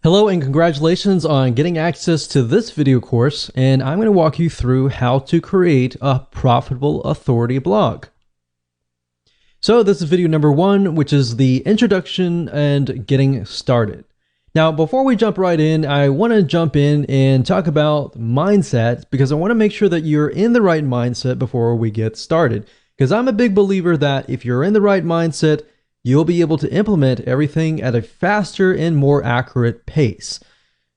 Hello and congratulations on getting access to this video course, and I'm going to walk you through how to create a profitable authority blog. So this is video number 1, which is the introduction and getting started. Now, before we jump right in, I want to jump in and talk about mindset because I want to make sure that you're in the right mindset before we get started. Because I'm a big believer that if you're in the right mindset, you'll be able to implement everything at a faster and more accurate pace.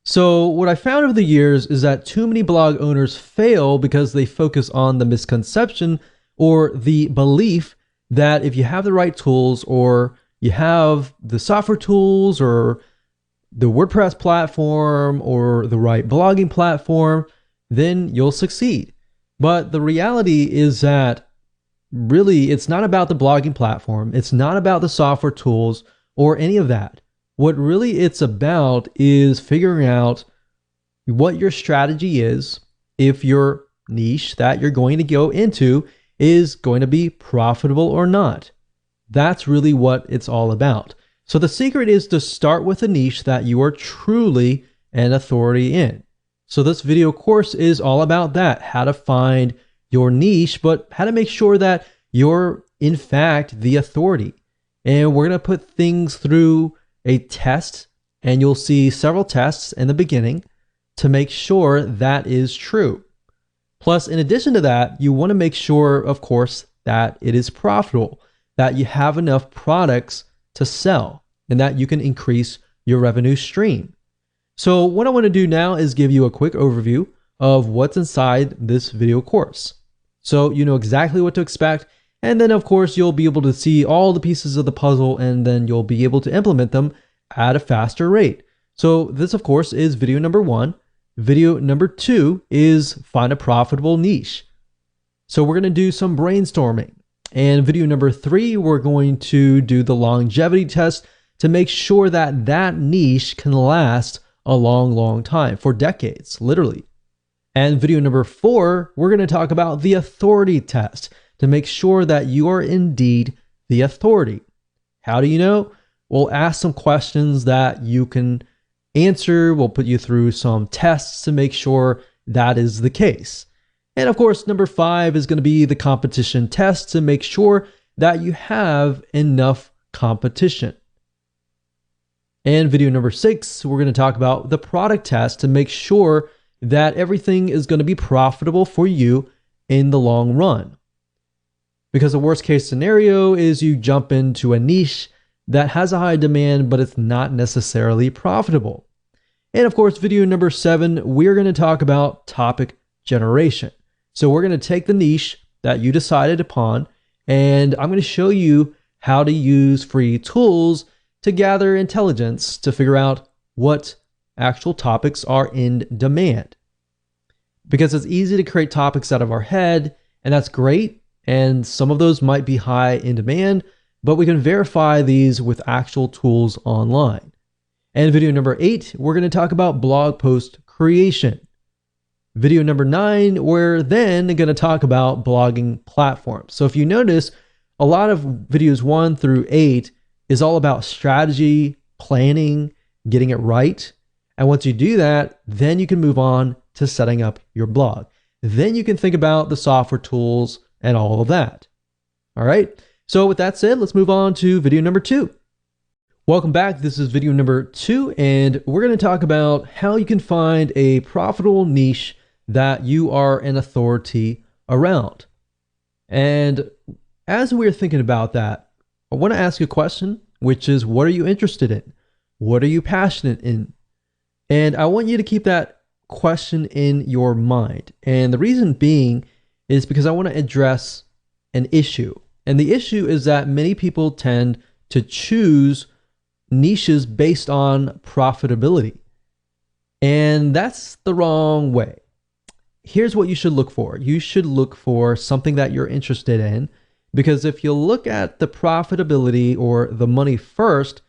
So what I found over the years is that too many blog owners fail because they focus on the misconception or the belief that if you have the right tools or you have the software tools or the WordPress platform or the right blogging platform, then you'll succeed. But the reality is that really, it's not about the blogging platform. It's not about the software tools or any of that. What really it's about is figuring out what your strategy is if your niche that you're going to go into is going to be profitable or not. That's really what it's all about. So the secret is to start with a niche that you are truly an authority in. So this video course is all about that, how to find your niche, but how to make sure that you're in fact the authority. And we're going to put things through a test, and you'll see several tests in the beginning to make sure that is true. Plus, in addition to that, you want to make sure, of course, that it is profitable, that you have enough products to sell, and that you can increase your revenue stream. So what I want to do now is give you a quick overview of what's inside this video course. So you know exactly what to expect, and then of course you'll be able to see all the pieces of the puzzle, and then you'll be able to implement them at a faster rate. So this of course is video number 1. Video number 2 is find a profitable niche. So we're going to do some brainstorming. And video number 3, we're going to do the longevity test to make sure that that niche can last a long time, for decades, literally. And video number 4, we're going to talk about the authority test to make sure that you are indeed the authority. How do you know? We'll ask some questions that you can answer. We'll put you through some tests to make sure that is the case. And of course, number 5 is going to be the competition test to make sure that you have enough competition. And video number 6, we're going to talk about the product test to make sure that everything is going to be profitable for you in the long run. Because the worst case scenario is you jump into a niche that has a high demand, but it's not necessarily profitable. And of course, video number 7, we're going to talk about topic generation. So we're going to take the niche that you decided upon, and I'm going to show you how to use free tools to gather intelligence to figure out what actual topics are in demand. Because it's easy to create topics out of our head, and that's great. And some of those might be high in demand, but we can verify these with actual tools online. And video number 8, we're going to talk about blog post creation. Video number 9, we're then going to talk about blogging platforms. So if you notice, a lot of videos 1 through 8 is all about strategy, planning, getting it right. And once you do that, then you can move on to setting up your blog. Then you can think about the software tools and all of that. All right. So with that said, let's move on to video number 2. Welcome back. This is video number 2, and we're going to talk about how you can find a profitable niche that you are an authority around. And as we're thinking about that, I want to ask you a question, which is, what are you interested in? What are you passionate in? And I want you to keep that question in your mind. And the reason being is because I want to address an issue. And the issue is that many people tend to choose niches based on profitability. And that's the wrong way. Here's what you should look for. You should look for something that you're interested in, because if you look at the profitability or the money first,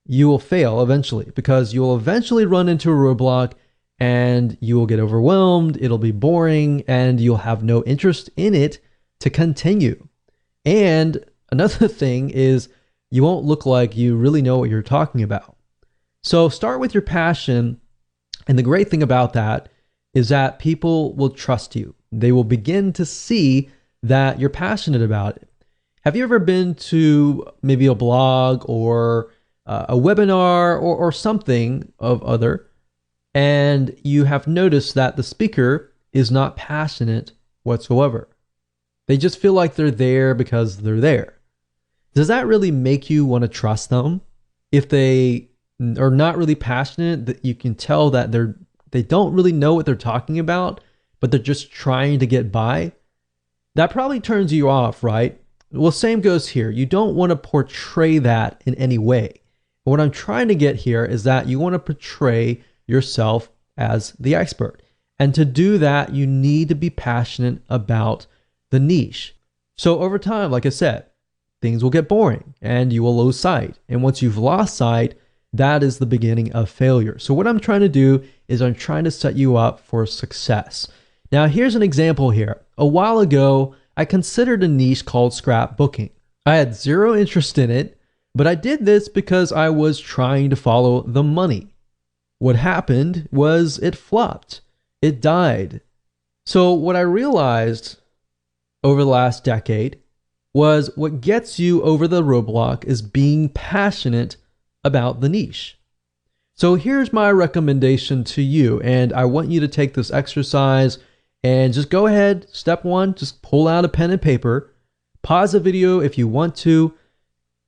you will fail eventually, because you will eventually run into a roadblock and you will get overwhelmed. It'll be boring and you'll have no interest in it to continue. And another thing is you won't look like you really know what you're talking about. So start with your passion. And the great thing about that is that people will trust you. They will begin to see that you're passionate about it. Have you ever been to maybe a blog or a webinar or something of other, and you have noticed that the speaker is not passionate whatsoever? They just feel like they're there because they're there. Does that really make you want to trust them? If they are not really passionate, that you can tell that they don't really know what they're talking about, but they're just trying to get by. That probably turns you off, right? Well, same goes here. You don't want to portray that in any way. What I'm trying to get here is that you want to portray yourself as the expert. And to do that, you need to be passionate about the niche. So over time, like I said, things will get boring and you will lose sight. And once you've lost sight, that is the beginning of failure. So what I'm trying to do is I'm trying to set you up for success. Now, here's an example here. A while ago, I considered a niche called scrapbooking. I had zero interest in it, but I did this because I was trying to follow the money. What happened was it flopped. It died. So what I realized over the last decade was what gets you over the roadblock is being passionate about the niche. So here's my recommendation to you, and I want you to take this exercise and just go ahead. Step one, just pull out a pen and paper, pause the video if you want to,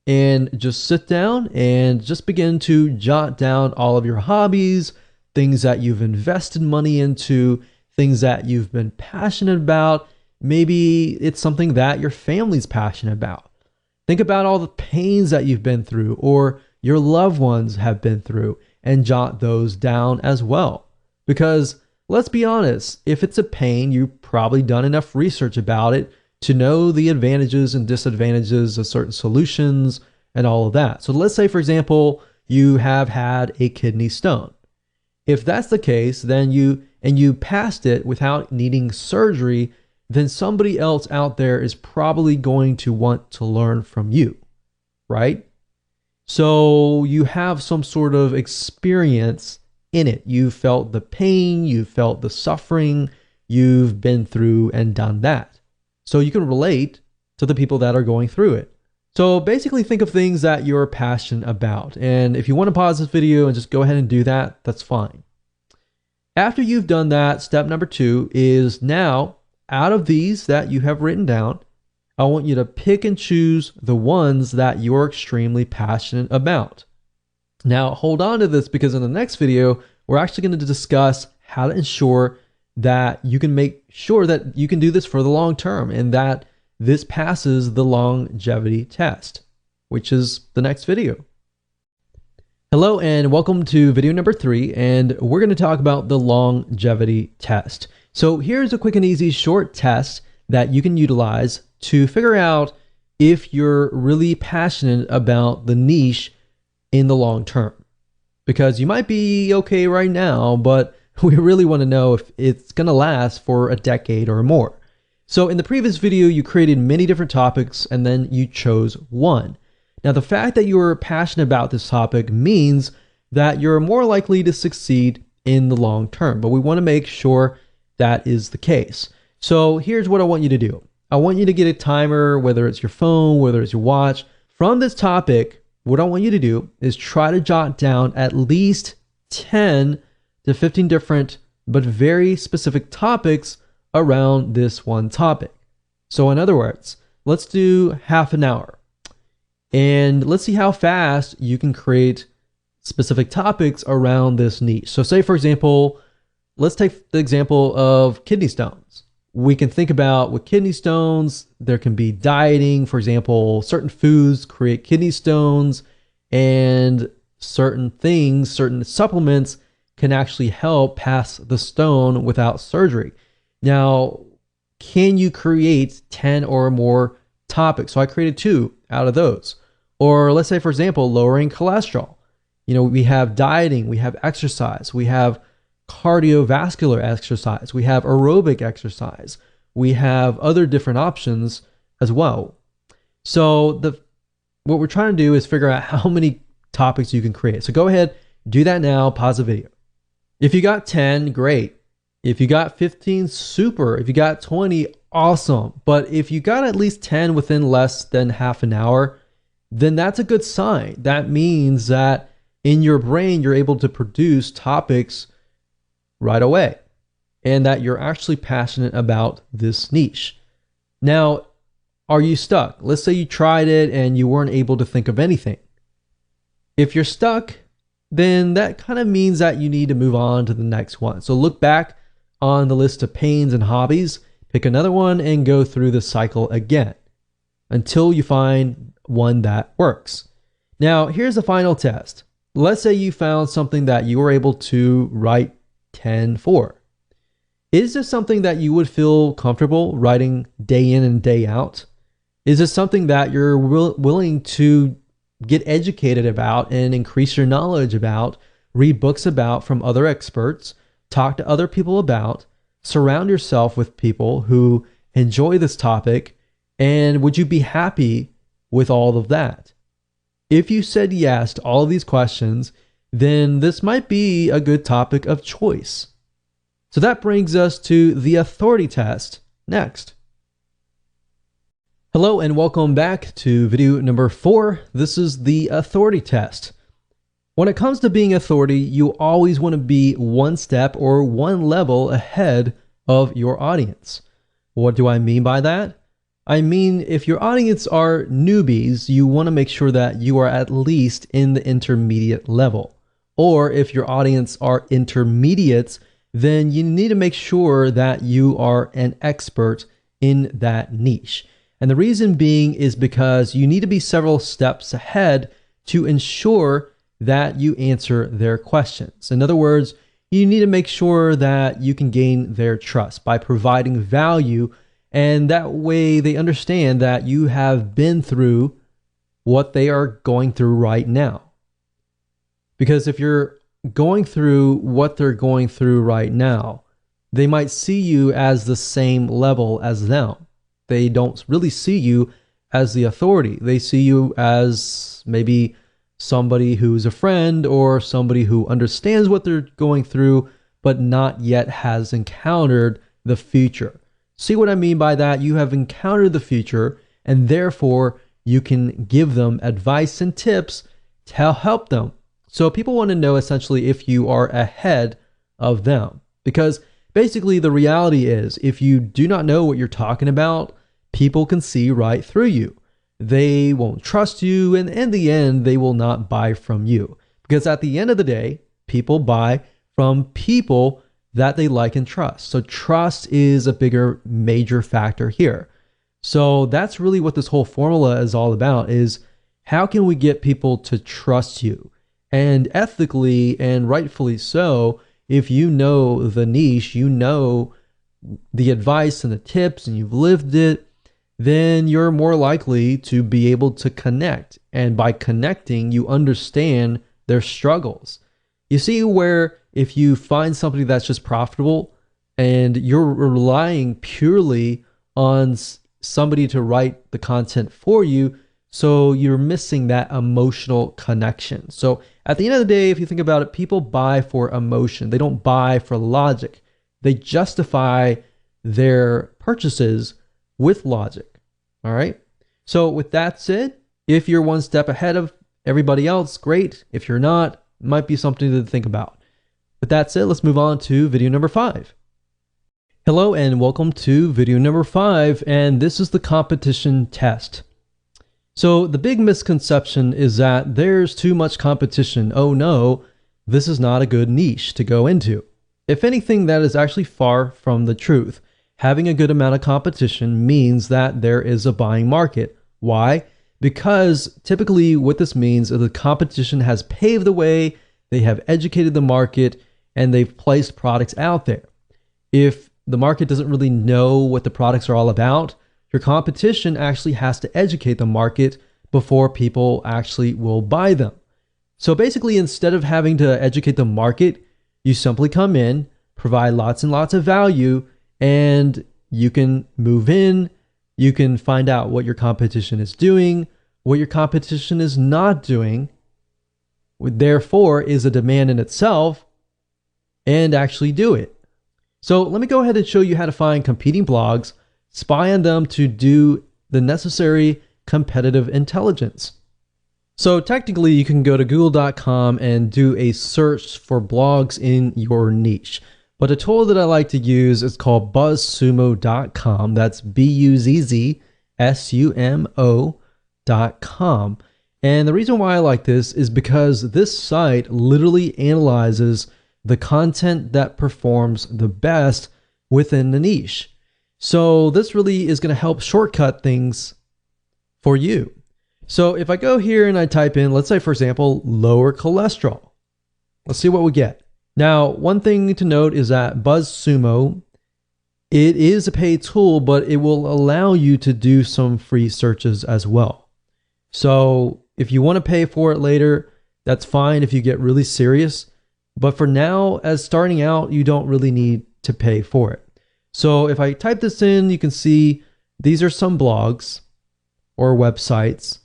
and just sit down and just begin to jot down all of your hobbies, things that you've invested money into, things that you've been passionate about. Maybe it's something that your family's passionate about. Think about all the pains that you've been through or your loved ones have been through, and jot those down as well. Because let's be honest, if it's a pain, you've probably done enough research about it to know the advantages and disadvantages of certain solutions and all of that. So let's say, for example, you have had a kidney stone. If that's the case, then you passed it without needing surgery, then somebody else out there is probably going to want to learn from you, right? So you have some sort of experience in it. You felt the pain, you felt the suffering, you've been through and done that. So you can relate to the people that are going through it. So basically think of things that you're passionate about. And if you want to pause this video and just go ahead and do that, that's fine. After you've done that, step number 2 is now, out of these that you have written down, I want you to pick and choose the ones that you're extremely passionate about. Now, hold on to this because in the next video, we're actually going to discuss how to ensure that you can make sure that you can do this for the long term and that this passes the longevity test, which is the next video. Hello and welcome to video number 3, and we're going to talk about the longevity test. So here's a quick and easy short test that you can utilize to figure out if you're really passionate about the niche in the long term. Because you might be okay right now, but we really want to know if it's going to last for a decade or more. So in the previous video, you created many different topics and then you chose one. Now, the fact that you're passionate about this topic means that you're more likely to succeed in the long term, but we want to make sure that is the case. So here's what I want you to do. I want you to get a timer, whether it's your phone, whether it's your watch. From this topic, what I want you to do is try to jot down at least 10 to 15 different but very specific topics around this one topic. So in other words, let's do half an hour. And let's see how fast you can create specific topics around this niche. So say, for example, let's take the example of kidney stones. We can think about with kidney stones, there can be dieting. For example, certain foods create kidney stones, and certain things, certain supplements can actually help pass the stone without surgery. Now, can you create 10 or more topics? So I created 2 out of those. Or let's say, for example, lowering cholesterol. We have dieting, we have exercise, we have cardiovascular exercise, we have aerobic exercise, we have other different options as well. So what we're trying to do is figure out how many topics you can create. So go ahead, Do that now, pause the video. If you got 10, great. If you got 15, super. If you got 20, awesome. But if you got at least 10 within less than half an hour, then that's a good sign. That means that in your brain, you're able to produce topics right away and that you're actually passionate about this niche. Now, are you stuck? Let's say you tried it and you weren't able to think of anything. If you're stuck, then that kind of means that you need to move on to the next one. So look back on the list of pains and hobbies, pick another one, and go through the cycle again until you find one that works. Now, here's the final test. Let's say you found something that you were able to write 10 for. Is this something that you would feel comfortable writing day in and day out? Is this something that you're willing to get educated about and increase your knowledge about, read books about from other experts, talk to other people about, surround yourself with people who enjoy this topic, and would you be happy with all of that? If you said yes to all of these questions, then this might be a good topic of choice. So that brings us to the authority test next. Hello and welcome back to video number 4. This is the authority test. When it comes to being authority, you always want to be one step or one level ahead of your audience. What do I mean by that? I mean, if your audience are newbies, you want to make sure that you are at least in the intermediate level. Or if your audience are intermediates, then you need to make sure that you are an expert in that niche. And the reason being is because you need to be several steps ahead to ensure that you answer their questions. In other words, you need to make sure that you can gain their trust by providing value, and that way they understand that you have been through what they are going through right now. Because if you're going through what they're going through right now, they might see you as the same level as them. They don't really see you as the authority. They see you as maybe somebody who's a friend or somebody who understands what they're going through, but not yet has encountered the future. See what I mean by that? You have encountered the future, and therefore you can give them advice and tips to help them. So people want to know essentially if you are ahead of them, because basically the reality is if you do not know what you're talking about, people can see right through you. They won't trust you, and in the end, they will not buy from you. Because at the end of the day, people buy from people that they like and trust. So trust is a bigger, major factor here. So that's really what this whole formula is all about, is how can we get people to trust you? And ethically and rightfully so, if you know the niche, you know the advice and the tips, and you've lived it, then you're more likely to be able to connect. And by connecting, you understand their struggles. You see where if you find somebody that's just profitable and you're relying purely on somebody to write the content for you, so you're missing that emotional connection. So at the end of the day, if you think about it, people buy for emotion. They don't buy for logic. They justify their purchases with logic. All right. So with that said, if you're one step ahead of everybody else, great. If you're not, it might be something to think about. With that said, let's move on to video number 5. Hello and welcome to video number 5, and this is the competition test. So the big misconception is that there's too much competition. Oh no, this is not a good niche to go into. If anything, that is actually far from the truth. Having a good amount of competition means that there is a buying market. Why? Because typically what this means is the competition has paved the way, they have educated the market, and they've placed products out there. If the market doesn't really know what the products are all about, your competition actually has to educate the market before people actually will buy them. So basically, instead of having to educate the market, you simply come in, provide lots and lots of value, and you can move in, you can find out what your competition is doing, what your competition is not doing, therefore is a demand in itself, and actually do it. So let me go ahead and show you how to find competing blogs, spy on them to do the necessary competitive intelligence. So technically you can go to google.com and do a search for blogs in your niche. But a tool that I like to use is called buzzsumo.com. That's buzzsumo.com. And the reason why I like this is because this site literally analyzes the content that performs the best within the niche. So this really is going to help shortcut things for you. So if I go here and I type in, let's say for example, lower cholesterol, let's see what we get. Now, one thing to note is that BuzzSumo, it is a paid tool, but it will allow you to do some free searches as well. So if you want to pay for it later, that's fine if you get really serious. But for now, as starting out, you don't really need to pay for it. So if I type this in, you can see these are some blogs or websites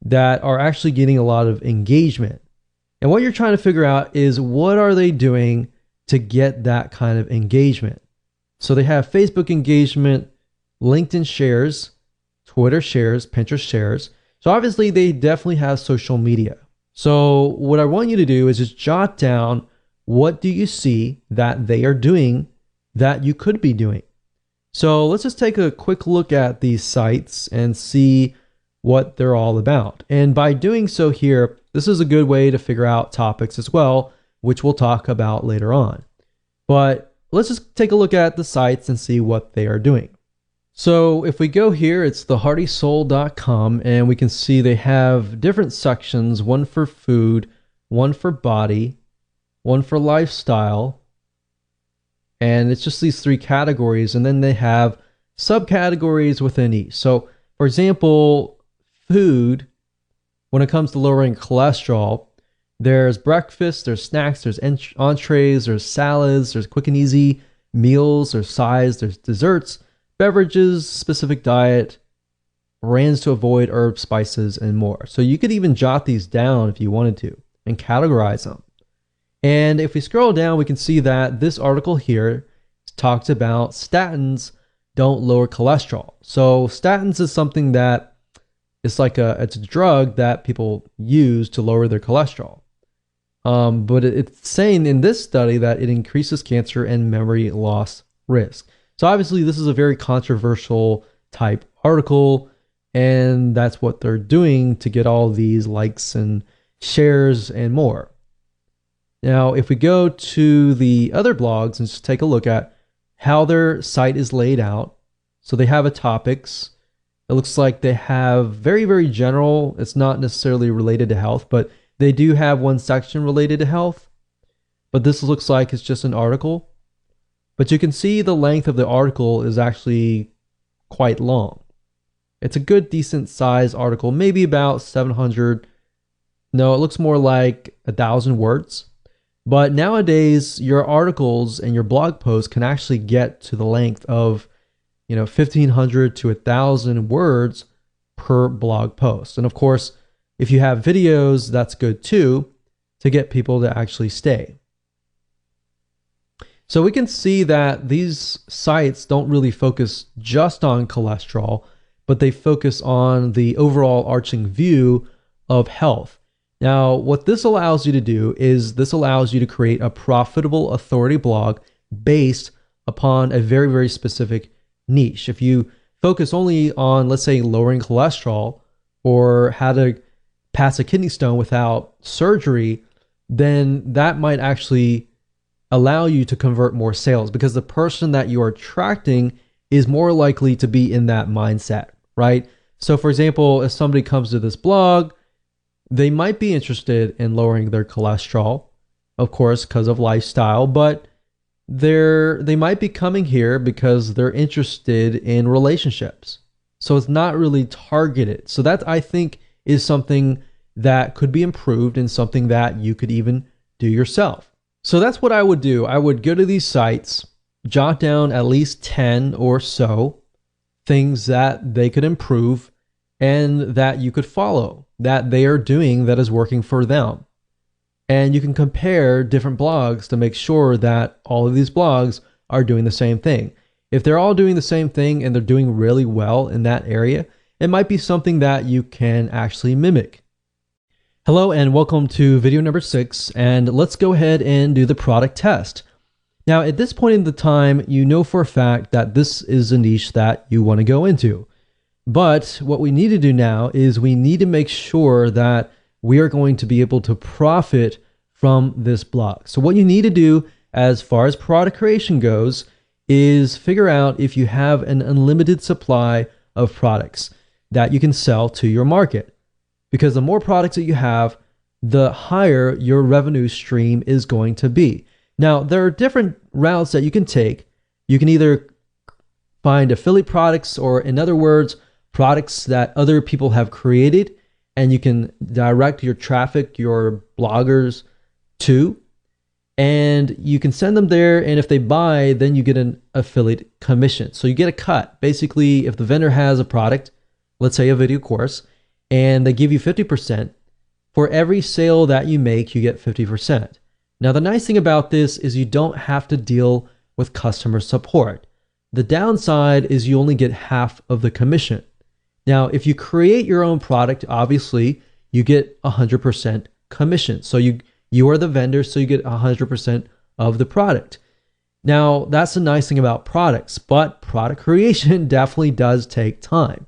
that are actually getting a lot of engagement. And what you're trying to figure out is what are they doing to get that kind of engagement? So they have Facebook engagement, LinkedIn shares, Twitter shares, Pinterest shares. So obviously they definitely have social media. So what I want you to do is just jot down, what do you see that they are doing that you could be doing? So let's just take a quick look at these sites and see what they're all about. And by doing so here, this is a good way to figure out topics as well, which we'll talk about later on. But let's just take a look at the sites and see what they are doing. So if we go here, it's theheartysoul.com, and we can see they have different sections, one for food, one for body, one for lifestyle, and it's just these three categories, and then they have subcategories within each. So for example, food, when it comes to lowering cholesterol, there's breakfast, there's snacks, there's entrees, there's salads, there's quick and easy meals, there's sides, there's desserts, beverages, specific diet, brands to avoid, herbs, spices, and more. So you could even jot these down if you wanted to and categorize them. And if we scroll down, we can see that this article here talks about statins don't lower cholesterol. So statins is something that it's a drug that people use to lower their cholesterol. But it's saying in this study that it increases cancer and memory loss risk. So obviously this is a very controversial type article, and that's what they're doing to get all these likes and shares and more. Now, if we go to the other blogs and just take a look at how their site is laid out. So they have a topics. It looks like they have very, very general. It's not necessarily related to health, but they do have one section related to health. But this looks like it's just an article. But you can see the length of the article is actually quite long. It's a good, decent size article, maybe about 700. No, it looks more like 1,000 words. But nowadays, your articles and your blog posts can actually get to the length of 1,500 to 1,000 words per blog post. And of course, if you have videos, that's good too, to get people to actually stay. So we can see that these sites don't really focus just on cholesterol, but they focus on the overall arching view of health. Now, what this allows you to do is this allows you to create a profitable authority blog based upon a very, very specific niche. If you focus only on, let's say, lowering cholesterol or how to pass a kidney stone without surgery, then that might actually allow you to convert more sales because the person that you are attracting is more likely to be in that mindset, right? So for example, if somebody comes to this blog, they might be interested in lowering their cholesterol, of course, because of lifestyle, but they might be coming here because they're interested in relationships. So it's not really targeted. So that, I think, is something that could be improved and something that you could even do yourself. So that's what I would do. I would go to these sites, jot down at least 10 or so things that they could improve and that you could follow, that they are doing that is working for them. And you can compare different blogs to make sure that all of these blogs are doing the same thing. If they're all doing the same thing and they're doing really well in that area, it might be something that you can actually mimic. Hello and welcome to video number 6, and let's go ahead and do the product test. Now, at this point in the time, you know for a fact that this is a niche that you want to go into. But what we need to do now is we need to make sure that we are going to be able to profit from this blog. So what you need to do as far as product creation goes is figure out if you have an unlimited supply of products that you can sell to your market. Because the more products that you have, the higher your revenue stream is going to be. Now, there are different routes that you can take. You can either find affiliate products, or in other words, products that other people have created, and you can direct your traffic, your bloggers to, and you can send them there, and if they buy, then you get an affiliate commission. So you get a cut. Basically, if the vendor has a product, let's say a video course, and they give you 50%, for every sale that you make, you get 50%. Now, the nice thing about this is you don't have to deal with customer support. The downside is you only get half of the commission. Now, if you create your own product, obviously, you get 100% commission. So you are the vendor, so you get 100% of the product. Now, that's the nice thing about products, but product creation definitely does take time.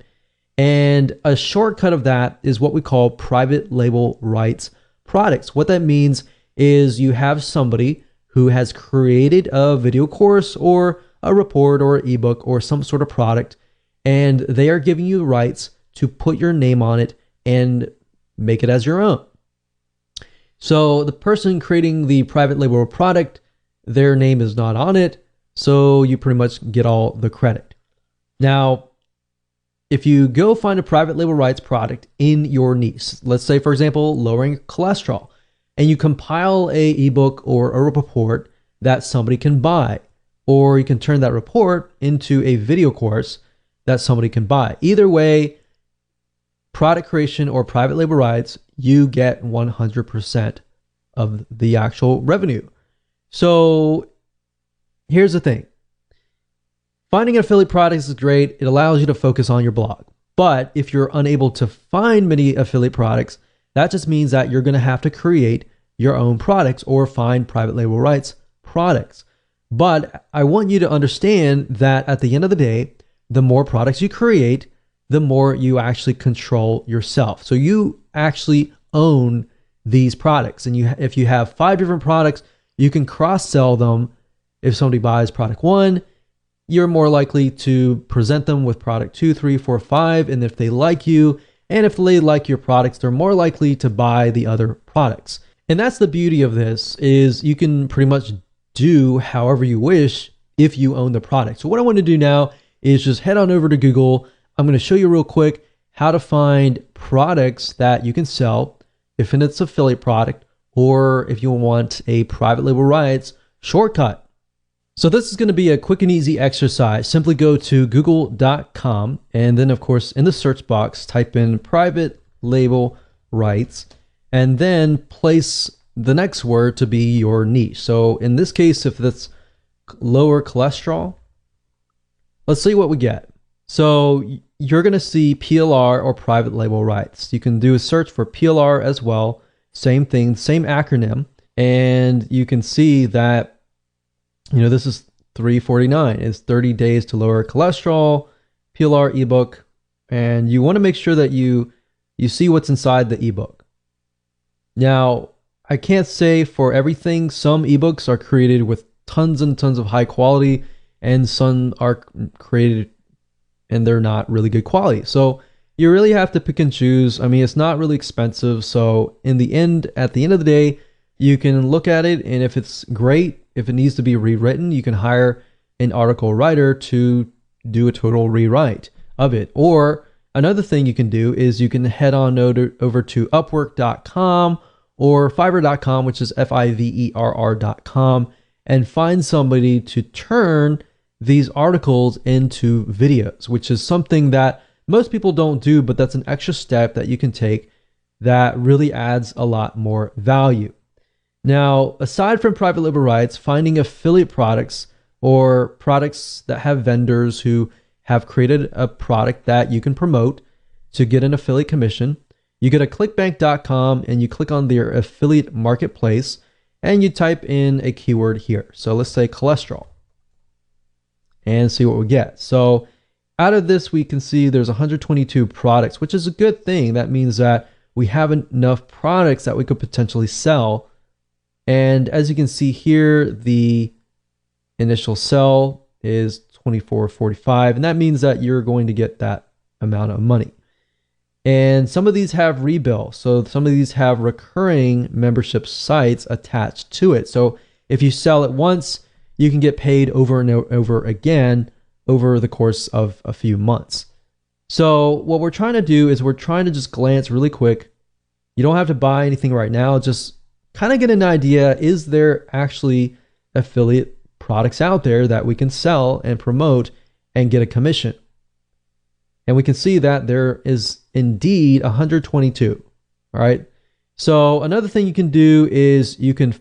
And a shortcut of that is what we call private label rights products. What that means is you have somebody who has created a video course or a report or an ebook or some sort of product, and they are giving you rights to put your name on it and make it as your own. So the person creating the private label product, their name is not on it, so you pretty much get all the credit. Now, if you go find a private label rights product in your niche, let's say, for example, lowering cholesterol, and you compile a ebook or a report that somebody can buy, or you can turn that report into a video course that somebody can buy. Either way, product creation or private label rights, you get 100% of the actual revenue. So here's the thing. Finding affiliate products is great. It allows you to focus on your blog. But if you're unable to find many affiliate products, that just means that you're going to have to create your own products or find private label rights products. But I want you to understand that at the end of the day, the more products you create, the more you actually control yourself. So you actually own these products. And if you have 5 different products, you can cross-sell them. If somebody buys product 1, you're more likely to present them with product 2, 3, 4, 5. And if they like you, and if they like your products, they're more likely to buy the other products. And that's the beauty of this, is you can pretty much do however you wish if you own the product. So what I want to do now is just head on over to Google. I'm going to show you real quick how to find products that you can sell if it's an affiliate product, or if you want a private label rights shortcut. So this is going to be a quick and easy exercise. Simply go to google.com, and then of course in the search box type in private label rights, and then place the next word to be your niche. So in this case, if that's lower cholesterol, let's see what we get. So you're going to see PLR or private label rights. You can do a search for PLR as well. Same thing, same acronym. And you can see that, this is $3.49. It's 30 days to lower cholesterol, PLR ebook. And you want to make sure that you see what's inside the ebook. Now, I can't say for everything. Some ebooks are created with tons and tons of high quality, and some are created and they're not really good quality. So you really have to pick and choose. I mean, it's not really expensive. So at the end of the day, you can look at it, and if it's great, if it needs to be rewritten, you can hire an article writer to do a total rewrite of it. Or another thing you can do is you can head on over to Upwork.com or Fiverr.com, which is Fiverr.com, and find somebody to turn these articles into videos, which is something that most people don't do, but that's an extra step that you can take that really adds a lot more value. Now, aside from private label rights, finding affiliate products or products that have vendors who have created a product that you can promote to get an affiliate commission, you go to clickbank.com and you click on their affiliate marketplace and you type in a keyword here. So let's say cholesterol and see what we get. So out of this, we can see there's 122 products, which is a good thing. That means that we have enough products that we could potentially sell. And as you can see here, the initial sell is $24.45, and that means that you're going to get that amount of money. And some of these have rebill, so some of these have recurring membership sites attached to it. So if you sell it once, you can get paid over and over again over the course of a few months. So what we're trying to do is we're trying to just glance really quick. You don't have to buy anything right now, just kind of get an idea, is there actually affiliate products out there that we can sell and promote and get a commission? And we can see that there is indeed 122. All right. So another thing you can do is you can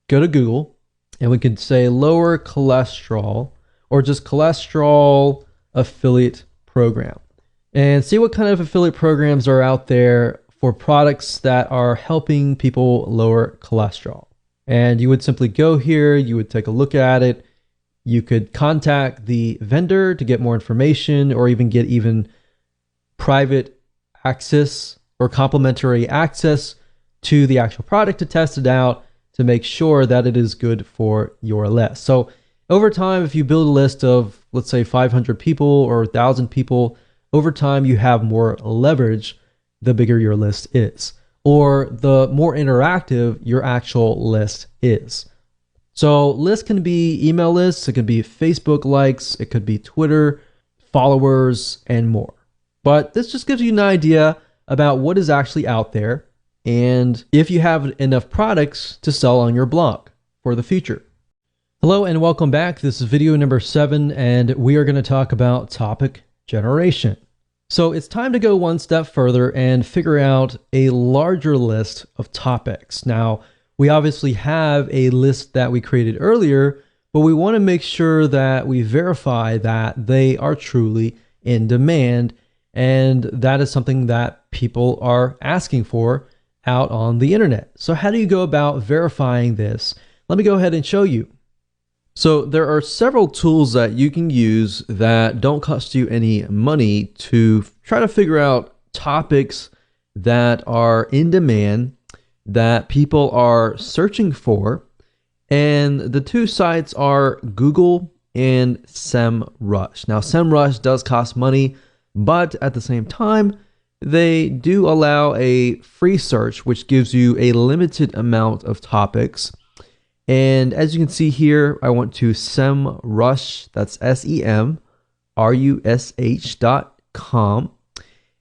go to Google and we can say lower cholesterol or just cholesterol affiliate program and see what kind of affiliate programs are out there for products that are helping people lower cholesterol. And you would simply go here, you would take a look at it. You could contact the vendor to get more information or even get private access or complimentary access to the actual product to test it out to make sure that it is good for your list. So over time, if you build a list of, let's say 500 people or 1,000 people, over time you have more leverage the bigger your list is, or the more interactive your actual list is. So lists can be email lists, it can be Facebook likes, it could be Twitter followers, and more. But this just gives you an idea about what is actually out there and if you have enough products to sell on your blog for the future. Hello and welcome back. This is video number 7 and we are going to talk about topic generation. So it's time to go one step further and figure out a larger list of topics. Now, we obviously have a list that we created earlier, but we want to make sure that we verify that they are truly in demand. And that is something that people are asking for out on the internet. So how do you go about verifying this? Let me go ahead and show you. So there are several tools that you can use that don't cost you any money to try to figure out topics that are in demand, that people are searching for. And the two sites are Google and SEMrush. Now, SEMrush does cost money, but at the same time, they do allow a free search, which gives you a limited amount of topics. And as you can see here, I went to SEMrush, that's SEMrush.com.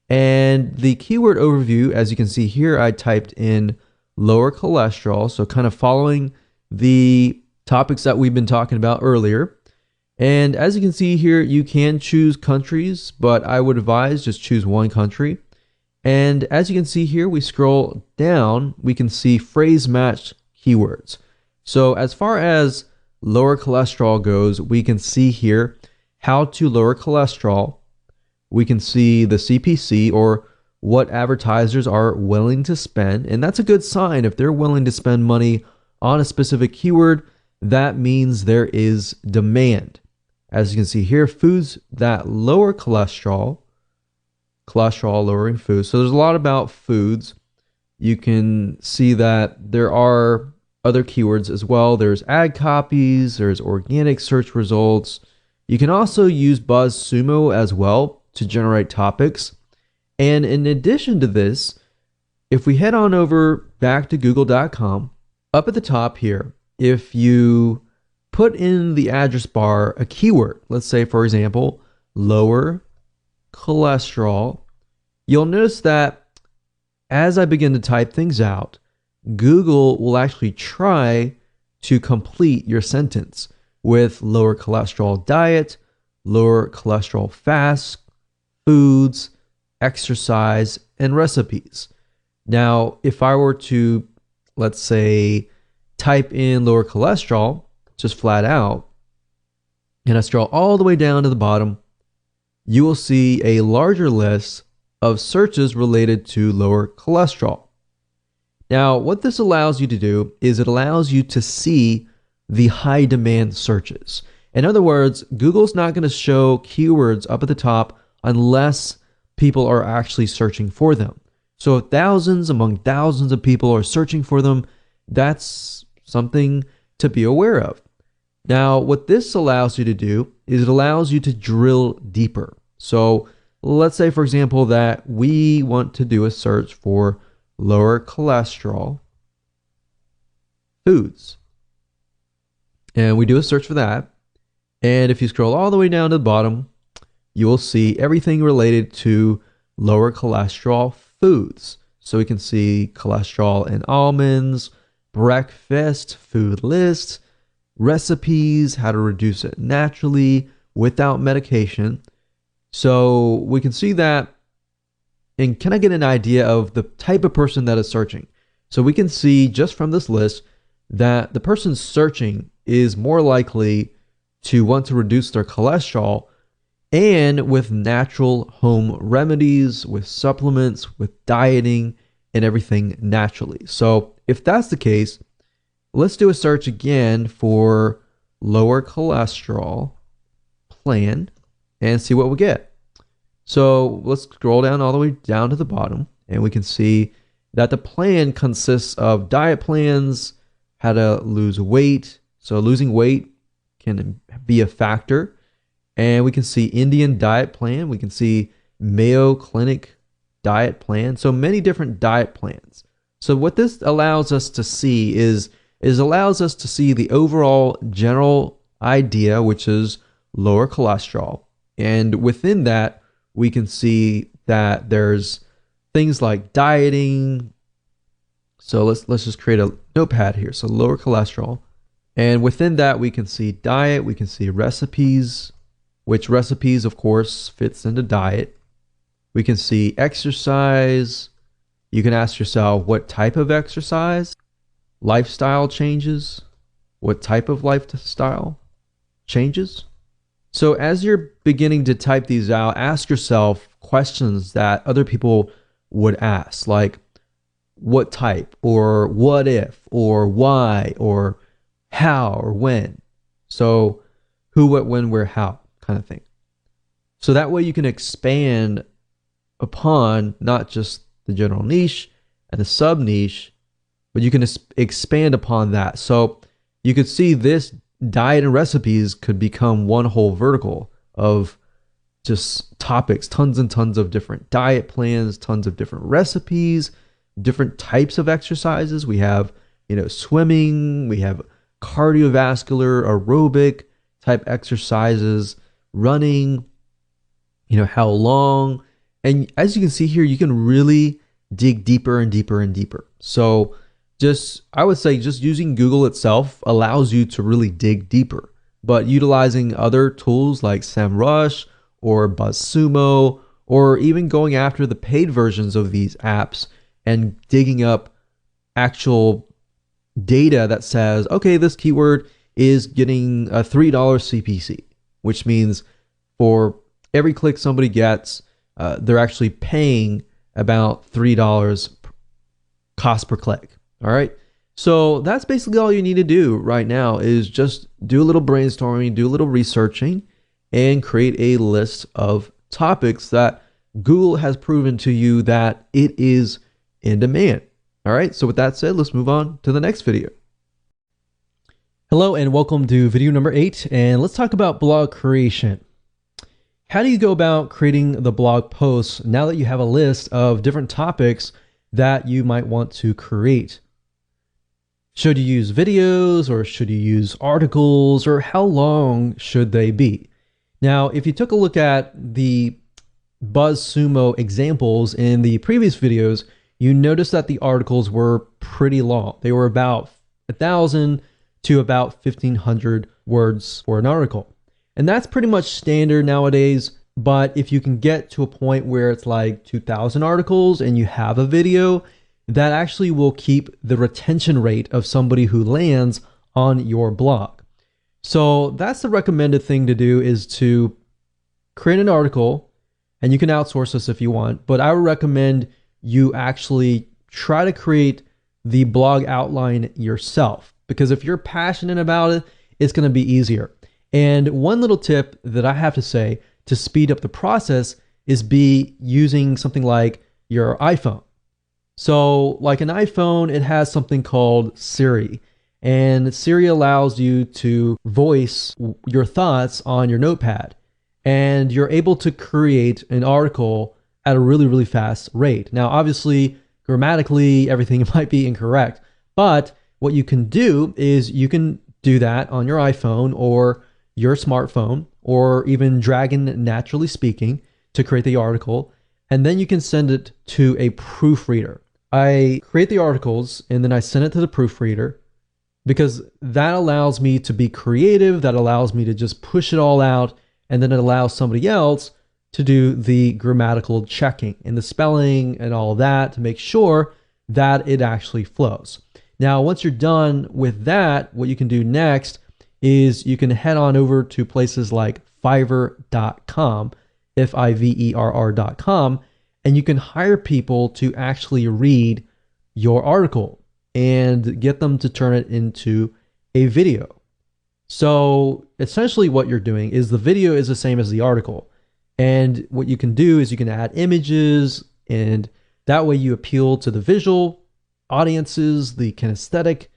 And the keyword overview, as you can see here, I typed in lower cholesterol. So kind of following the topics that we've been talking about earlier. And as you can see here, you can choose countries, but I would advise just choose one country. And as you can see here, we scroll down, we can see phrase matched keywords. So as far as lower cholesterol goes, we can see here how to lower cholesterol. We can see the CPC, or what advertisers are willing to spend. And that's a good sign. If they're willing to spend money on a specific keyword, that means there is demand. As you can see here, foods that lower cholesterol lowering foods. So there's a lot about foods. You can see that there are other keywords as well. There's ad copies, there's organic search results. You can also use BuzzSumo as well to generate topics. And in addition to this, if we head on over back to google.com, up at the top here, if you put in the address bar a keyword, let's say, for example, lower cholesterol, you'll notice that as I begin to type things out, Google will actually try to complete your sentence with lower cholesterol diet, lower cholesterol fast, foods, exercise, and recipes. Now, if I were to, let's say, type in lower cholesterol, just flat out, and I scroll all the way down to the bottom, you will see a larger list of searches related to lower cholesterol. Now, what this allows you to do is it allows you to see the high demand searches. In other words, Google's not going to show keywords up at the top unless people are actually searching for them. So if thousands among thousands of people are searching for them, that's something to be aware of. Now, what this allows you to do is it allows you to drill deeper. So let's say, for example, that we want to do a search for lower cholesterol foods. And we do a search for that. And if you scroll all the way down to the bottom, you will see everything related to lower cholesterol foods. So we can see cholesterol in almonds, breakfast, food list, recipes, how to reduce it naturally without medication. So we can see that. And can I get an idea of the type of person that is searching? So we can see just from this list that the person searching is more likely to want to reduce their cholesterol, and with natural home remedies, with supplements, with dieting, and everything naturally. So if that's the case, let's do a search again for lower cholesterol plan and see what we get. So let's scroll down all the way down to the bottom, and we can see that the plan consists of diet plans, how to lose weight. So losing weight can be a factor. And we can see Indian diet plan. We can see Mayo Clinic diet plan. So many different diet plans. So what this allows us to see is allows us to see the overall general idea, which is lower cholesterol. And within that, we can see that there's things like dieting. So let's just create a notepad here. So lower cholesterol. And within that, we can see diet. We can see recipes, which recipes, of course, fits into diet. We can see exercise. You can ask yourself what type of exercise, lifestyle changes, what type of lifestyle changes. So as you're beginning to type these out, ask yourself questions that other people would ask, like what type, or what if, or why, or how, or when. So who, what, when, where, how kind of thing. So that way you can expand upon not just the general niche and the sub niche, but you can expand upon that. So you could see this diet and recipes could become one whole vertical of just topics, tons and tons of different diet plans, tons of different recipes, different types of exercises. We have, swimming, we have cardiovascular, aerobic type exercises, running, how long. And as you can see here, you can really dig deeper and deeper and deeper. So I would say just using Google itself allows you to really dig deeper, but utilizing other tools like SEMrush or BuzzSumo, or even going after the paid versions of these apps and digging up actual data that says, okay, this keyword is getting a $3 CPC, which means for every click somebody gets, they're actually paying about $3 cost per click. All right. So that's basically all you need to do right now is just do a little brainstorming, do a little researching, and create a list of topics that Google has proven to you that it is in demand. All right. So with that said, let's move on to the next video. Hello and welcome to video number 8. And let's talk about blog creation. How do you go about creating the blog posts now that you have a list of different topics that you might want to create? Should you use videos, or should you use articles, or how long should they be? Now, if you took a look at the BuzzSumo examples in the previous videos, you notice that the articles were pretty long. They were about 1,000 to about 1,500 words for an article. And that's pretty much standard nowadays. But if you can get to a point where it's like 2,000 articles and you have a video, that actually will keep the retention rate of somebody who lands on your blog. So that's the recommended thing to do, is to create an article, and you can outsource this if you want, but I would recommend you actually try to create the blog outline yourself, because if you're passionate about it, it's going to be easier. And one little tip that I have to say to speed up the process is be using something like your iPhone. So like an iPhone, it has something called Siri, and Siri allows you to voice your thoughts on your notepad, and you're able to create an article at a really, really fast rate. Now, obviously, grammatically, everything might be incorrect, but what you can do is you can do that on your iPhone or your smartphone, or even Dragon Naturally Speaking, to create the article, and then you can send it to a proofreader. I create the articles and then I send it to the proofreader, because that allows me to be creative, that allows me to just push it all out, and then it allows somebody else to do the grammatical checking and the spelling and all of that to make sure that it actually flows. Now, once you're done with that, what you can do next is you can head on over to places like Fiverr.com, Fiverr.com, and you can hire people to actually read your article and get them to turn it into a video. So essentially what you're doing is the video is the same as the article. And what you can do is you can add images, and that way you appeal to the visual audiences, the kinesthetic,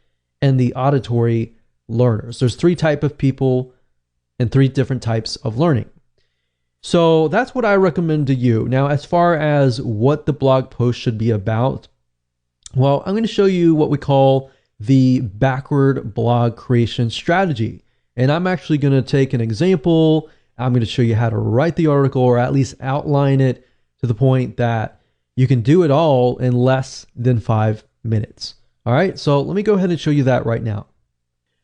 and the auditory learners. There's 3 types of people and 3 different types of learning. So that's what I recommend to you. Now, as far as what the blog post should be about, well, I'm going to show you what we call the backward blog creation strategy. And I'm actually going to take an example. I'm going to show you how to write the article, or at least outline it to the point that you can do it all in less than 5 minutes. All right, so let me go ahead and show you that right now.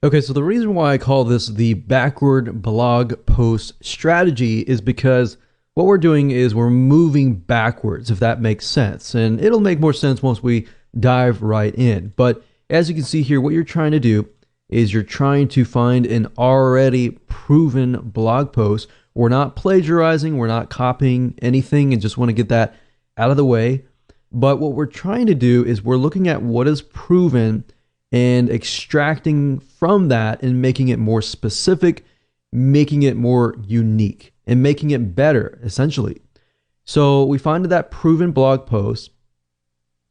Okay, so the reason why I call this the backward blog post strategy is because what we're doing is we're moving backwards, if that makes sense. And it'll make more sense once we dive right in. But as you can see here, what you're trying to do is you're trying to find an already proven blog post. We're not plagiarizing, we're not copying anything, and just want to get that out of the way. But what we're trying to do is we're looking at what is proven and extracting from that and making it more specific, making it more unique, and making it better, essentially. So we find that proven blog post,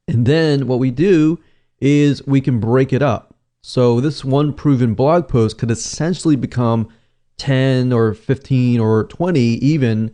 and then what we do is we can break it up. So this one proven blog post could essentially become 10 or 15 or 20 even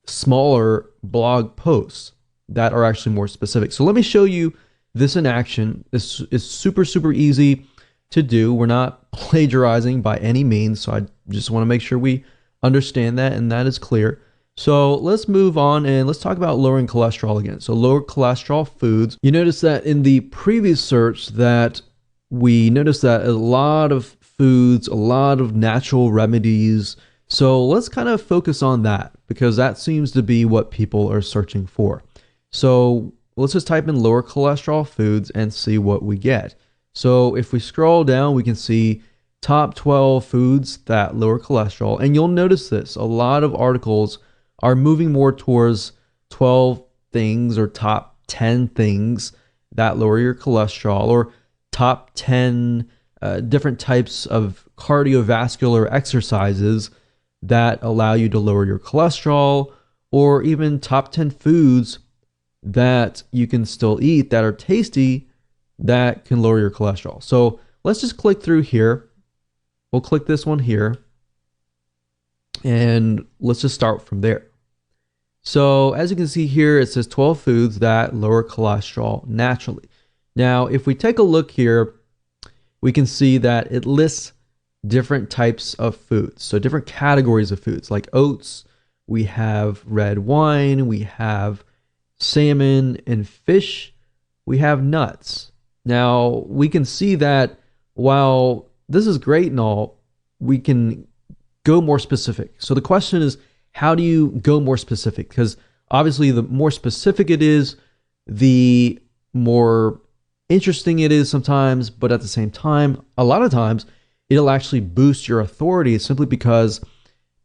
smaller blog posts that are actually more specific. So let me show you this in action. This is super, super easy to do. We're not plagiarizing by any means, so I just want to make sure we understand that and that is clear. So let's move on and let's talk about lowering cholesterol again. So lower cholesterol foods. You notice that in the previous search that we noticed that a lot of foods, a lot of natural remedies. So let's kind of focus on that because that seems to be what people are searching for. So let's just type in lower cholesterol foods and see what we get. So if we scroll down, we can see top 12 foods that lower cholesterol. And you'll notice this, a lot of articles are moving more towards 12 things or top 10 things that lower your cholesterol, or top 10 different types of cardiovascular exercises that allow you to lower your cholesterol, or even top 10 foods that you can still eat that are tasty that can lower your cholesterol. So let's just click through here. We'll click this one here and let's just start from there. So as you can see here, it says 12 foods that lower cholesterol naturally. Now, if we take a look here, we can see that it lists different types of foods. So different categories of foods like oats, we have red wine, we have salmon and fish, we have nuts. Now, we can see that while this is great and all, we can go more specific. So the question is, how do you go more specific? Because obviously the more specific it is, the more interesting it is sometimes, but at the same time, a lot of times it'll actually boost your authority simply because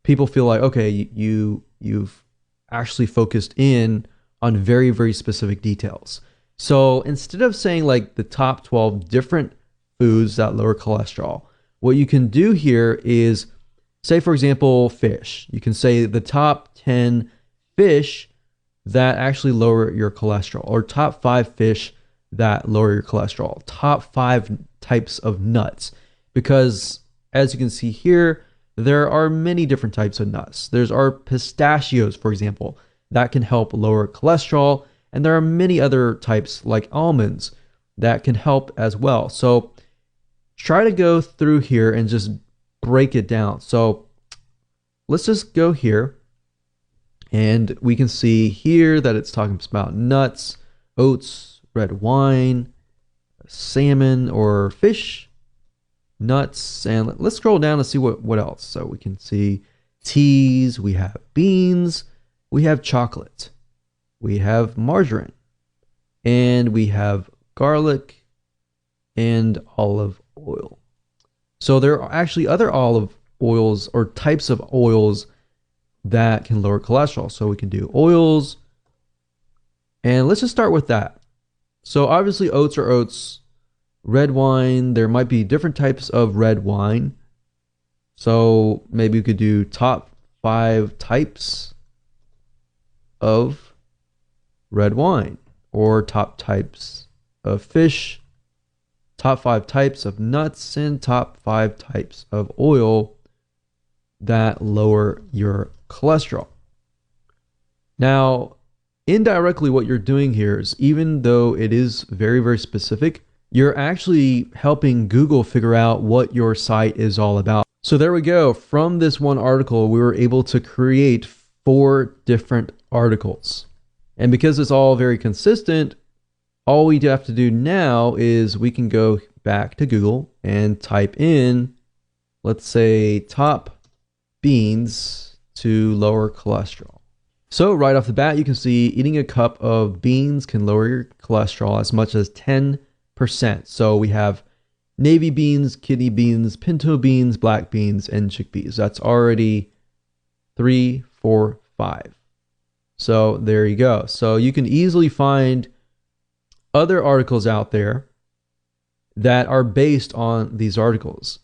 people feel like, okay, you've actually focused in on very, very specific details. So instead of saying like the top 12 different foods that lower cholesterol, what you can do here is say, for example, fish. You can say the top 10 fish that actually lower your cholesterol, or top 5 fish that lower your cholesterol, top 5 types of nuts. Because as you can see here, there are many different types of nuts. There's our pistachios, for example, that can help lower cholesterol. And there are many other types like almonds that can help as well. So try to go through here and just break it down. So let's just go here and we can see here that it's talking about nuts, oats, red wine, salmon or fish, nuts, and let's scroll down and see what else. So we can see teas, we have beans, we have chocolate, we have margarine, and we have garlic and olive oil. So there are actually other olive oils or types of oils that can lower cholesterol. So we can do oils, and let's just start with that. So obviously oats are oats. Red wine, there might be different types of red wine. So maybe we could do top 5 types of red wine, or top types of fish, top 5 types of nuts, and top 5 types of oil that lower your cholesterol. Now, indirectly, what you're doing here is, even though it is very, very specific, you're actually helping Google figure out what your site is all about. So there we go. From this one article, we were able to create 4 different articles. And because it's all very consistent, all we have to do now is we can go back to Google and type in, let's say, top beans to lower cholesterol. So right off the bat, you can see eating a cup of beans can lower your cholesterol as much as 10%. So we have navy beans, kidney beans, pinto beans, black beans, and chickpeas. That's already 3, 4, 5. So there you go. So you can easily find other articles out there that are based on these articles.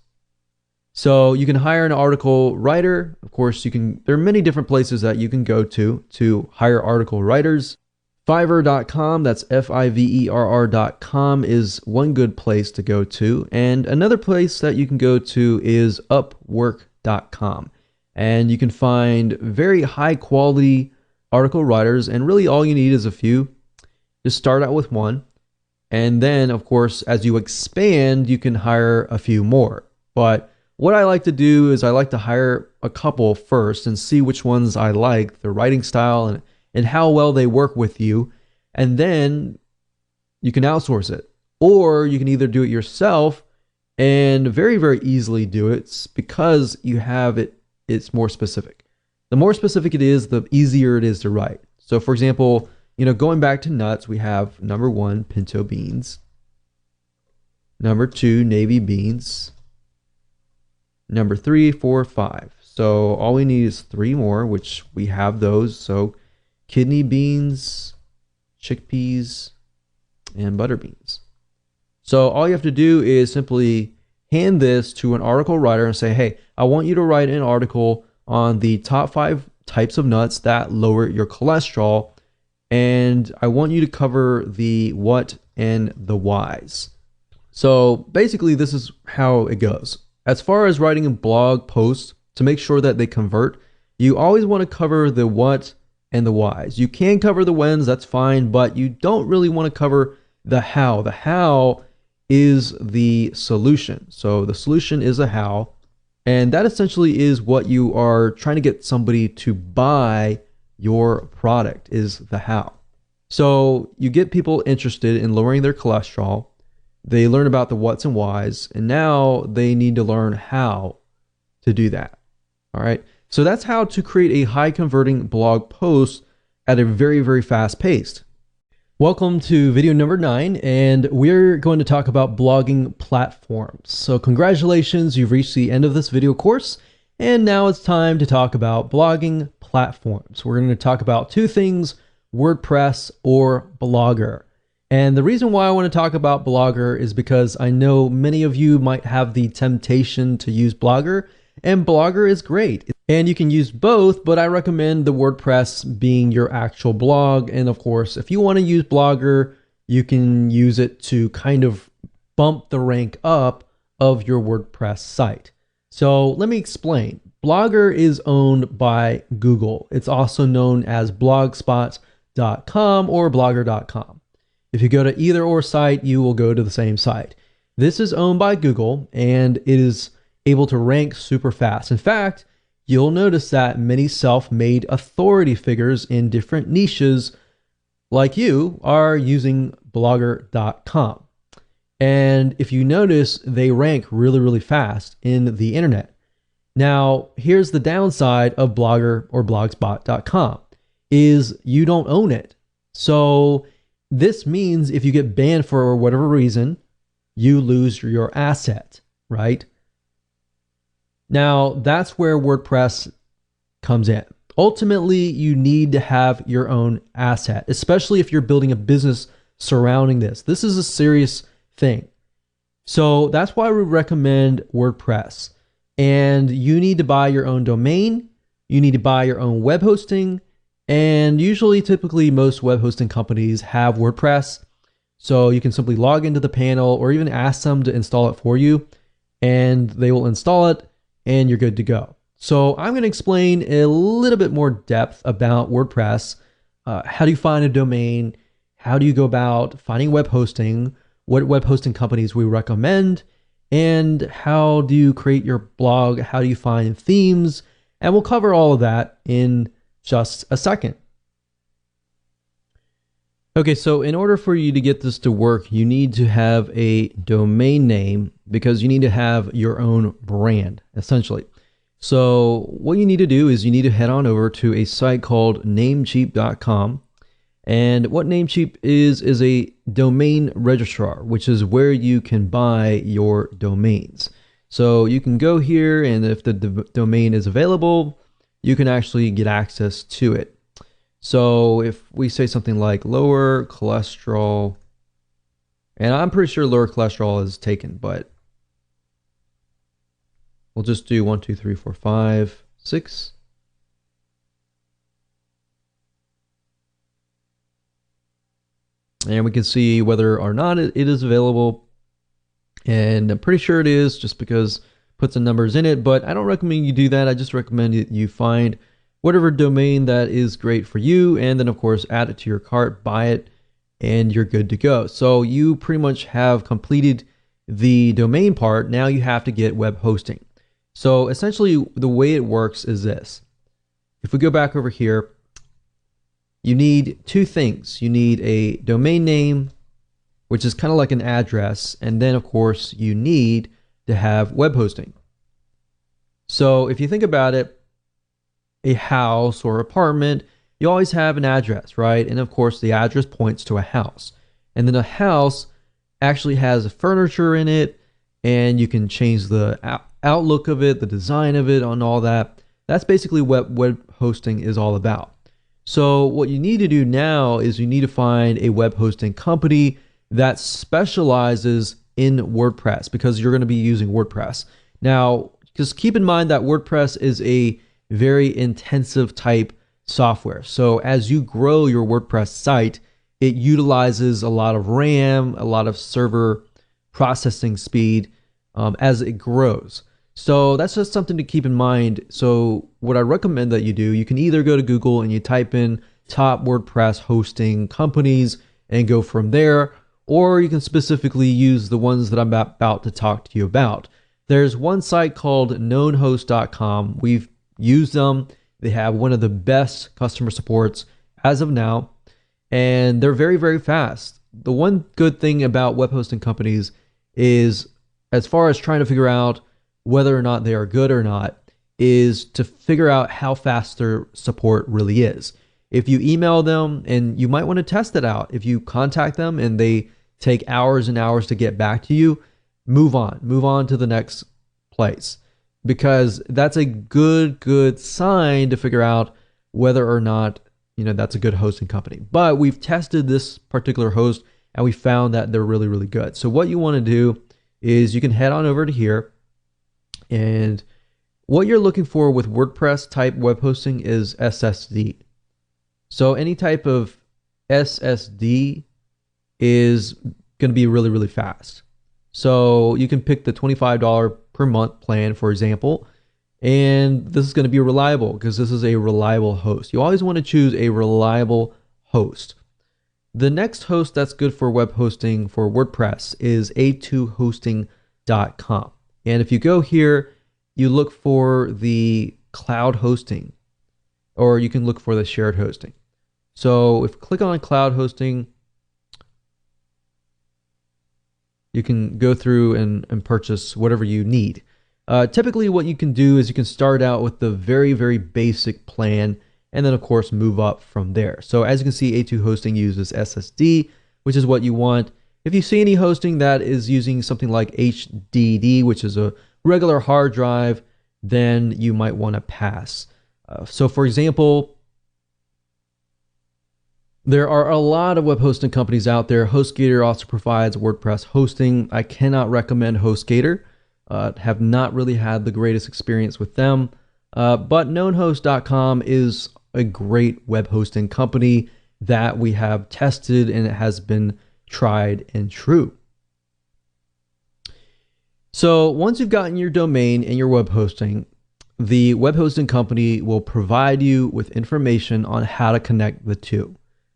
So you can hire an article writer. Of course, there are many different places that you can go to hire article writers. Fiverr.com, that's Fiverr.com, is one good place to go to. And another place that you can go to is Upwork.com. And you can find very high quality article writers. And really all you need is a few. Just start out with one. And then, of course, as you expand, you can hire a few more. But what I like to do is I like to hire a couple first and see which ones I like, their writing style and how well they work with you. And then you can outsource it. Or you can either do it yourself and very, very easily do it because you have it. It's more specific. The more specific it is, the easier it is to write. So for example, going back to nuts, we have number 1, pinto beans. Number 2, navy beans. Number 3, 4, 5. So all we need is 3 more, which we have those. So kidney beans, chickpeas, and butter beans. So all you have to do is simply hand this to an article writer and say, hey, I want you to write an article on the top 5 types of nuts that lower your cholesterol. And I want you to cover the what and the whys. So basically, this is how it goes. As far as writing a blog post, to make sure that they convert, you always want to cover the what and the whys. You can cover the whens, that's fine, but you don't really want to cover the how. The how is the solution. So the solution is a how, and that essentially is what you are trying to get somebody to buy your product, is the how. So you get people interested in lowering their cholesterol. They learn about the what's and whys, and now they need to learn how to do that. All right. So that's how to create a high converting blog post at a very, very fast pace. Welcome to video number 9, and we're going to talk about blogging platforms. So congratulations, you've reached the end of this video course, and now it's time to talk about blogging platforms. We're going to talk about two things, WordPress or Blogger. And the reason why I want to talk about Blogger is because I know many of you might have the temptation to use Blogger, and Blogger is great. And you can use both, but I recommend the WordPress being your actual blog. And of course, if you want to use Blogger, you can use it to kind of bump the rank up of your WordPress site. So let me explain. Blogger is owned by Google. It's also known as blogspot.com or blogger.com. If you go to either or site, you will go to the same site. This is owned by Google, and it is able to rank super fast. In fact, you'll notice that many self-made authority figures in different niches like you are using blogger.com. And if you notice, they rank really, really fast in the internet. Now, here's the downside of Blogger or blogspot.com is you don't own it. So this means if you get banned for whatever reason, you lose your asset, right? Now, that's where WordPress comes in. Ultimately, you need to have your own asset, especially if you're building a business surrounding this. This is a serious thing. So that's why we recommend WordPress. And you need to buy your own domain. You need to buy your own web hosting. And usually, typically, most web hosting companies have WordPress. So you can simply log into the panel or even ask them to install it for you, and they will install it, and you're good to go. So I'm going to explain a little bit more depth about WordPress. How do you find a domain? How do you go about finding web hosting? What web hosting companies we recommend? And how do you create your blog? How do you find themes? And we'll cover all of that in just a second. Okay, so in order for you to get this to work, you need to have a domain name because you need to have your own brand, essentially. So what you need to do is you need to head on over to a site called Namecheap.com. And what Namecheap is a domain registrar, which is where you can buy your domains. So you can go here, and if the domain is available, you can actually get access to it. So if we say something like lower cholesterol, and I'm pretty sure lower cholesterol is taken, but we'll just do 1, 2, 3, 4, 5, 6. And we can see whether or not it is available. And I'm pretty sure it is just because put some numbers in it, but I don't recommend you do that. I just recommend you find whatever domain that is great for you, and then of course add it to your cart, buy it, and you're good to go. So you pretty much have completed the domain part. Now you have to get web hosting. So essentially the way it works is this. If we go back over here, you need two things. You need a domain name, which is kind of like an address, and then of course you need to have web hosting. So if you think about it, a house or apartment, you always have an address, right? And of course the address points to a house. And then a house actually has furniture in it, and you can change the outlook of it, the design of it, and all that. That's basically what web hosting is all about. So what you need to do now is you need to find a web hosting company that specializes in WordPress, because you're going to be using WordPress. Now, just keep in mind that WordPress is a very intensive type software. So as you grow your WordPress site, it utilizes a lot of RAM, a lot of server processing speed as it grows. So that's just something to keep in mind. So what I recommend that you do, you can either go to Google and you type in top WordPress hosting companies and go from there, or you can specifically use the ones that I'm about to talk to you about. There's one site called knownhost.com. We've used them. They have one of the best customer supports as of now, and they're very, very fast. The one good thing about web hosting companies is, as far as trying to figure out whether or not they are good or not, is to figure out how fast their support really is. if you email them, and you might want to test it out, if you contact them and they take hours and hours to get back to you, move on to the next place, because that's a good sign to figure out whether or not, that's a good hosting company. But we've tested this particular host and we found that they're really good. So what you want to do is you can head on over to here, and what you're looking for with WordPress type web hosting is SSD. So any type of SSD is going to be really fast. So you can pick the $25 per month plan, for example, and this is going to be reliable because this is a reliable host. You always want to choose a reliable host. The next host that's good for web hosting for WordPress is a2hosting.com. And if you go here, you look for the cloud hosting, or you can look for the shared hosting. So if you click on cloud hosting, you can go through and purchase whatever you need. Typically what you can do is you can start out with the very basic plan, and then of course move up from there. So as you can see, A2 hosting uses SSD, which is what you want. If you see any hosting that is using something like HDD, which is a regular hard drive, then you might want to pass. So for example, there are a lot of web hosting companies out there. HostGator also provides WordPress hosting. I cannot recommend HostGator. Have not really had the greatest experience with them. But KnownHost.com is a great web hosting company that we have tested, and it has been tried and true. So once you've gotten your domain and your web hosting, the web hosting company will provide you with information on how to connect the two.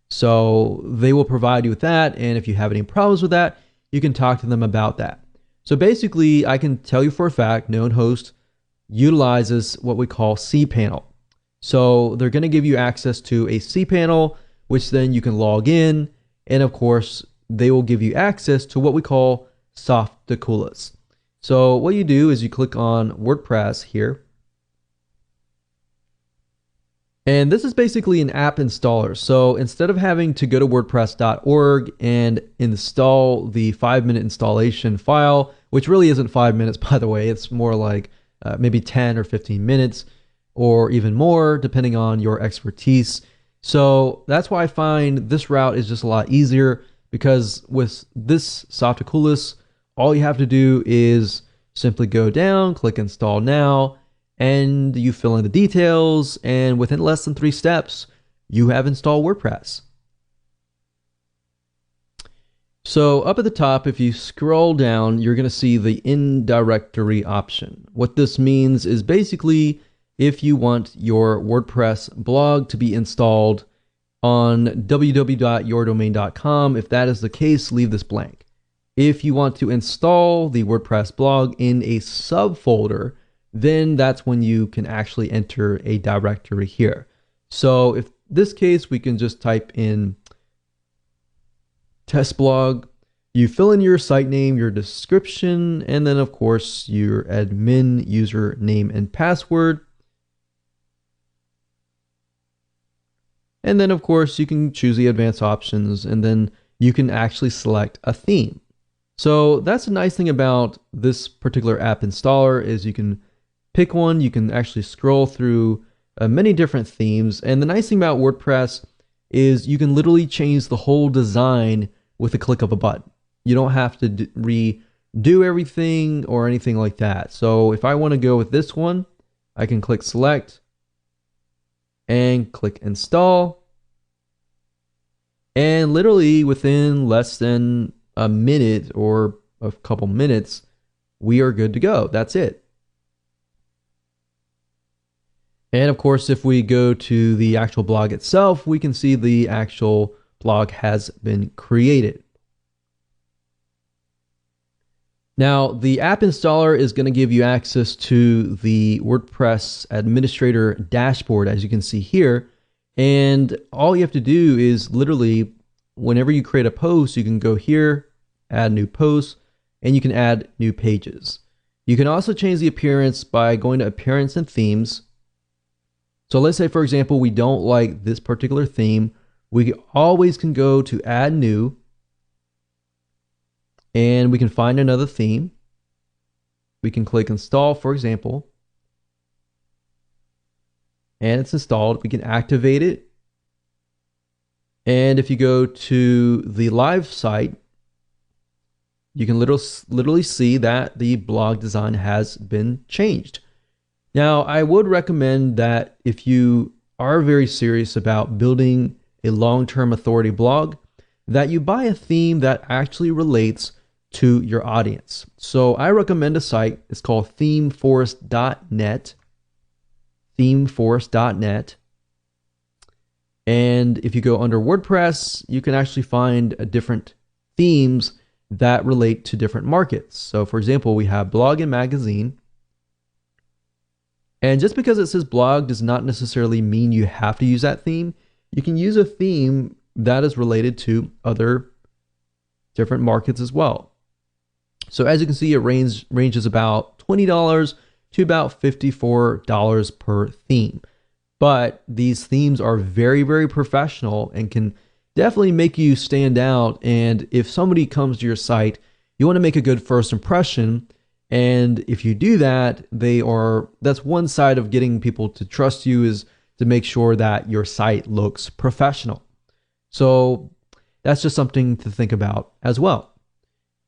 So they will provide you with that, and if you have any problems with that, you can talk to them about that. So basically, I can tell you for a fact, KnownHost utilizes what we call cPanel. So they're going to give you access to a cPanel, which then you can log in, and of course, they will give you access to what we call Softaculous. So what you do is you click on WordPress here, and this is basically an app installer. So instead of having to go to WordPress.org and install the 5-minute installation file, which really isn't 5 minutes, by the way, it's more like maybe 10 or 15 minutes or even more, depending on your expertise. So that's why I find this route is just a lot easier, because with this Softaculous, all you have to do is simply go down, click install now, and you fill in the details, and within less than 3 steps, you have installed WordPress. So up at the top, if you scroll down, you're going to see the in-directory option. What this means is basically if you want your WordPress blog to be installed on www.yourdomain.com, if that is the case, leave this blank. If you want to install the WordPress blog in a subfolder, then that's when you can actually enter a directory here. So if this case, we can just type in test blog, you fill in your site name, your description, and then of course your admin username and password. And then of course you can choose the advanced options, and then you can actually select a theme. So that's the nice thing about this particular app installer, is you can pick one, you can actually scroll through many different themes. And the nice thing about WordPress is you can literally change the whole design with a click of a button. You don't have to redo everything or anything like that. So if I want to go with this one, I can click select and click install. And literally within less than a minute or a couple minutes, we are good to go. That's it. And of course, if we go to the actual blog itself, we can see the actual blog has been created. Now, the app installer is going to give you access to the WordPress administrator dashboard, as you can see here. And all you have to do is literally, whenever you create a post, you can go here, add new posts, and you can add new pages. You can also change the appearance by going to appearance and themes. So let's say, for example, we don't like this particular theme. We always can go to add new, and we can find another theme. We can click install, for example, and it's installed. We can activate it. And if you go to the live site, you can literally see that the blog design has been changed. Now, I would recommend that if you are very serious about building a long-term authority blog, that you buy a theme that actually relates to your audience. So I recommend a site. It's called themeforest.net. Themeforest.net. And if you go under WordPress, you can actually find different themes that relate to different markets. So for example, we have blog and magazine. And just because it says blog does not necessarily mean you have to use that theme. You can use a theme that is related to other different markets as well. So as you can see, it ranges about $20 to about $54 per theme. But these themes are very, very professional and can definitely make you stand out. And if somebody comes to your site, you want to make a good first impression. And if you do that, that's one side of getting people to trust you, is to make sure that your site looks professional. So that's just something to think about as well.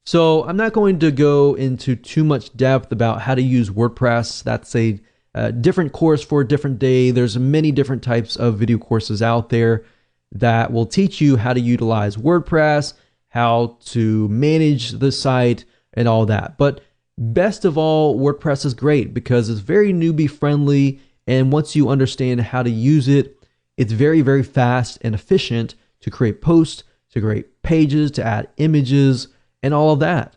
So I'm not going to go into too much depth about how to use WordPress. That's a different course for a different day. There's many different types of video courses out there that will teach you how to utilize WordPress, how to manage the site, and all that. But best of all, WordPress is great because it's very newbie friendly. And once you understand how to use it, it's very, very fast and efficient to create posts, to create pages, to add images, and all of that.